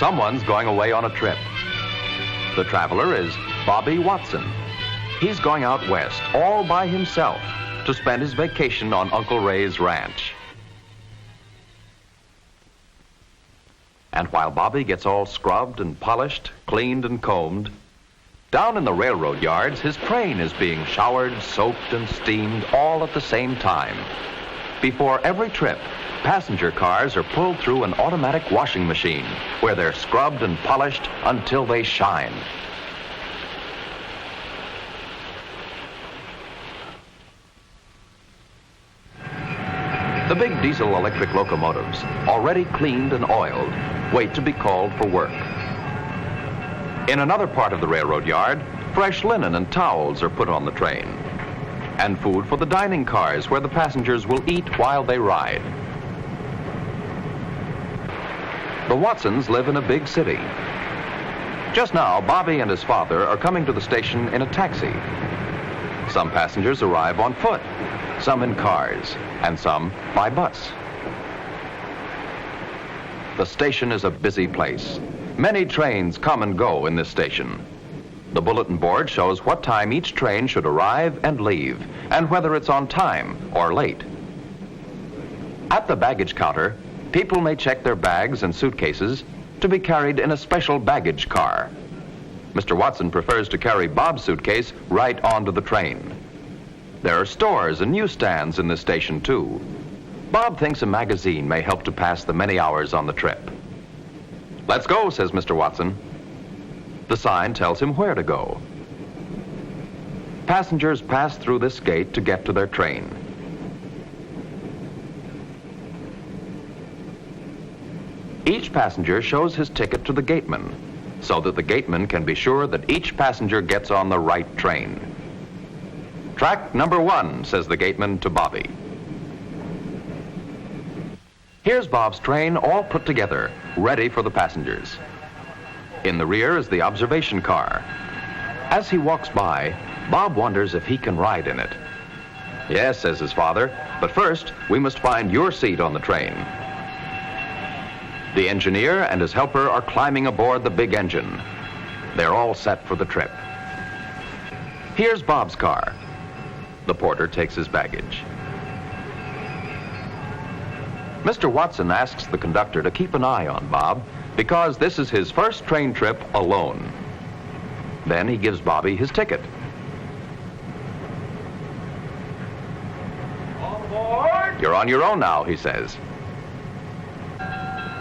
Someone's going away on a trip. The traveler is Bobby Watson. He's going out west all by himself to spend his vacation on Uncle Ray's ranch. And while Bobby gets all scrubbed and polished, cleaned and combed, down in the railroad yards, his train is being showered, soaked, and steamed all at the same time. Before every trip, passenger cars are pulled through an automatic washing machine where they're scrubbed and polished until they shine. The big diesel-electric locomotives, already cleaned and oiled, wait to be called for work. In another part of the railroad yard, fresh linen and towels are put on the train, and food for the dining cars where the passengers will eat while they ride. The Watsons live in a big city. Just now, Bobby and his father are coming to the station in a taxi. Some passengers arrive on foot, some in cars, and some by bus. The station is a busy place. Many trains come and go in this station. The bulletin board shows what time each train should arrive and leave, and whether it's on time or late. At the baggage counter, people may check their bags and suitcases to be carried in a special baggage car. Mr. Watson prefers to carry Bob's suitcase right onto the train. There are stores and newsstands in this station, too. Bob thinks a magazine may help to pass the many hours on the trip. "Let's go," says Mr. Watson. The sign tells him where to go. Passengers pass through this gate to get to their train. Each passenger shows his ticket to the gateman, so that the gateman can be sure that each passenger gets on the right train. "Track number 1, says the gateman to Bobby. Here's Bob's train all put together, ready for the passengers. In the rear is the observation car. As he walks by, Bob wonders if he can ride in it. "Yes," says his father, "but first we must find your seat on the train." The engineer and his helper are climbing aboard the big engine. They're all set for the trip. Here's Bob's car. The porter takes his baggage. Mr. Watson asks the conductor to keep an eye on Bob because this is his first train trip alone. Then he gives Bobby his ticket. All aboard! "You're on your own now," he says.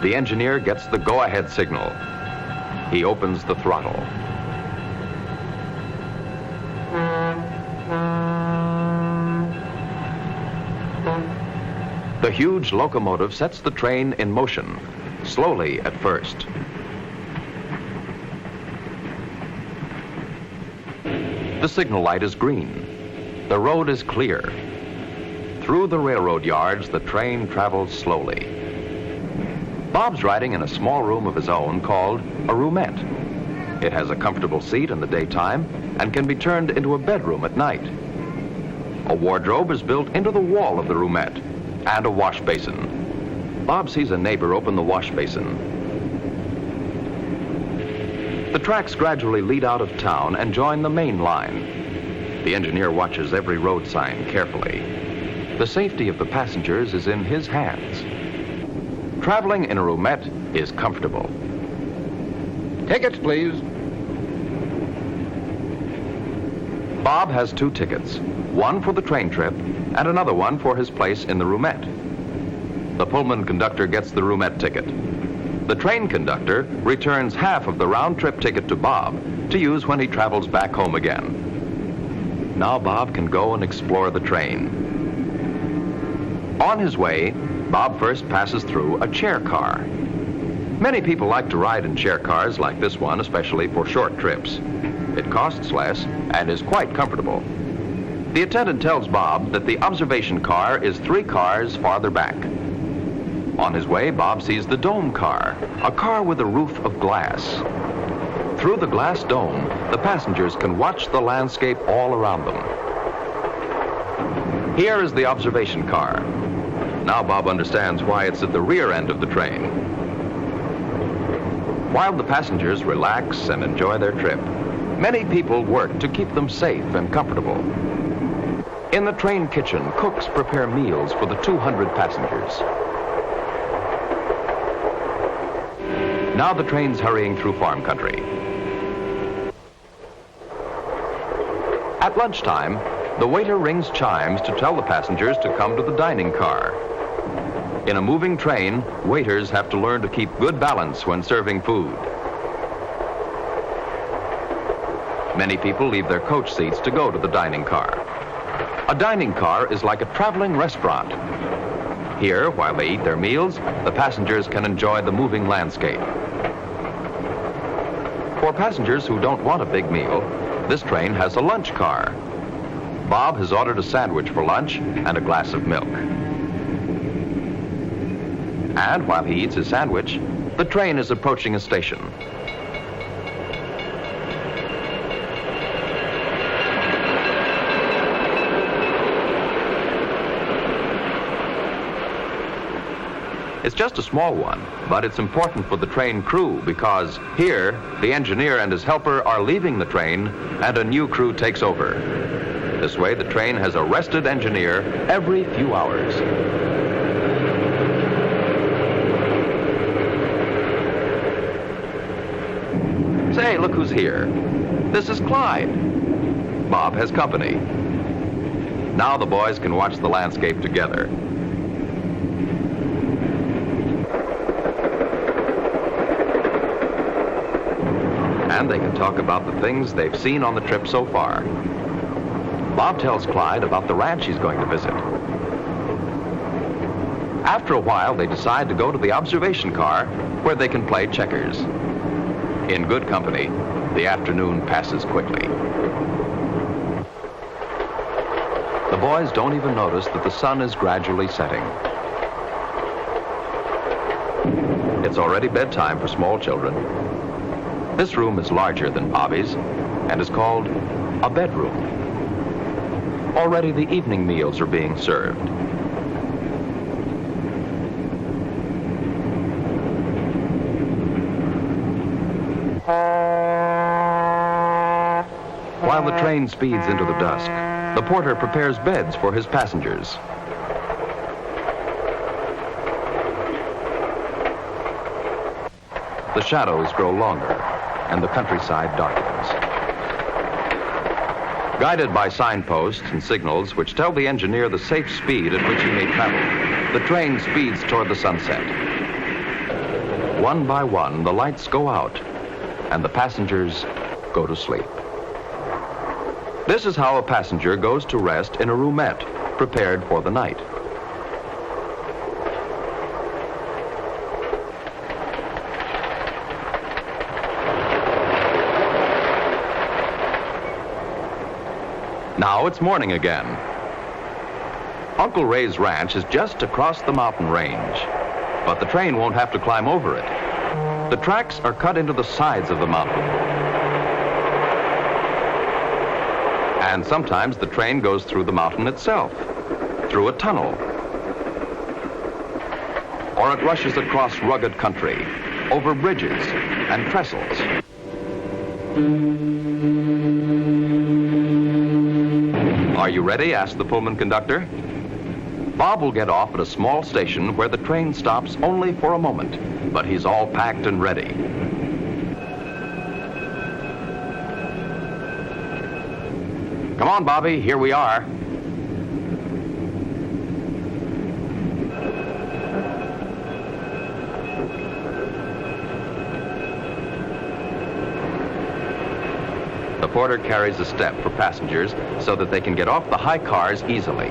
The engineer gets the go-ahead signal. He opens the throttle. The huge locomotive sets the train in motion, slowly at first. The signal light is green. The road is clear. Through the railroad yards, the train travels slowly. Bob's riding in a small room of his own called a roomette. It has a comfortable seat in the daytime and can be turned into a bedroom at night. A wardrobe is built into the wall of the roomette and a wash basin. Bob sees a neighbor open the wash basin. The tracks gradually lead out of town and join the main line. The engineer watches every road sign carefully. The safety of the passengers is in his hands. Traveling in a roomette is comfortable. Tickets, please. Bob has 2 tickets, one for the train trip and another one for his place in the roomette. The Pullman conductor gets the roomette ticket. The train conductor returns half of the round-trip ticket to Bob to use when he travels back home again. Now Bob can go and explore the train. On his way, Bob first passes through a chair car. Many people like to ride in chair cars like this one, especially for short trips. It costs less and is quite comfortable. The attendant tells Bob that the observation car is 3 cars farther back. On his way, Bob sees the dome car, a car with a roof of glass. Through the glass dome, the passengers can watch the landscape all around them. Here is the observation car. Now Bob understands why it's at the rear end of the train. While the passengers relax and enjoy their trip, many people work to keep them safe and comfortable. In the train kitchen, cooks prepare meals for the 200 passengers. Now the train's hurrying through farm country. At lunchtime, the waiter rings chimes to tell the passengers to come to the dining car. In a moving train, waiters have to learn to keep good balance when serving food. Many people leave their coach seats to go to the dining car. A dining car is like a traveling restaurant. Here, while they eat their meals, the passengers can enjoy the moving landscape. For passengers who don't want a big meal, this train has a lunch car. Bob has ordered a sandwich for lunch and a glass of milk. And while he eats his sandwich, the train is approaching a station. It's just a small one, but it's important for the train crew because here, the engineer and his helper are leaving the train and a new crew takes over. This way, the train has a rested engineer every few hours. Say, look who's here. This is Clyde. Bob has company. Now the boys can watch the landscape together. And they can talk about the things they've seen on the trip so far. Bob tells Clyde about the ranch he's going to visit. After a while, they decide to go to the observation car where they can play checkers. In good company, the afternoon passes quickly. The boys don't even notice that the sun is gradually setting. It's already bedtime for small children. This room is larger than Bobby's and is called a bedroom. Already the evening meals are being served. While the train speeds into the dusk, the porter prepares beds for his passengers. The shadows grow longer, and the countryside darkens. Guided by signposts and signals which tell the engineer the safe speed at which he may travel, the train speeds toward the sunset. One by one, the lights go out, and the passengers go to sleep. This is how a passenger goes to rest in a roomette prepared for the night. Now it's morning again. Uncle Ray's ranch is just across the mountain range, but the train won't have to climb over it. The tracks are cut into the sides of the mountain. And sometimes the train goes through the mountain itself, through a tunnel. Or it rushes across rugged country, over bridges and trestles. Are you ready? Asked the Pullman conductor. Bob will get off at a small station where the train stops only for a moment, but he's all packed and ready. Come on, Bobby, here we are. The porter carries a step for passengers so that they can get off the high cars easily.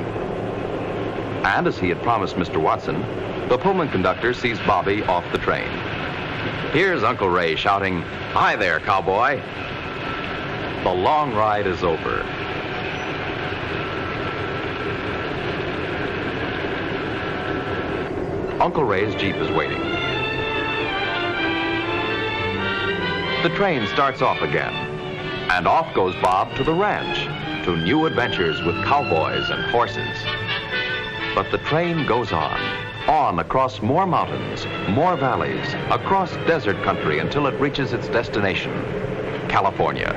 And as he had promised Mr. Watson, the Pullman conductor sees Bobby off the train. Here's Uncle Ray shouting, "Hi there, cowboy." The long ride is over. Uncle Ray's Jeep is waiting. The train starts off again, and off goes Bob to the ranch, to new adventures with cowboys and horses. But the train goes on. On across more mountains, more valleys, across desert country until it reaches its destination, California.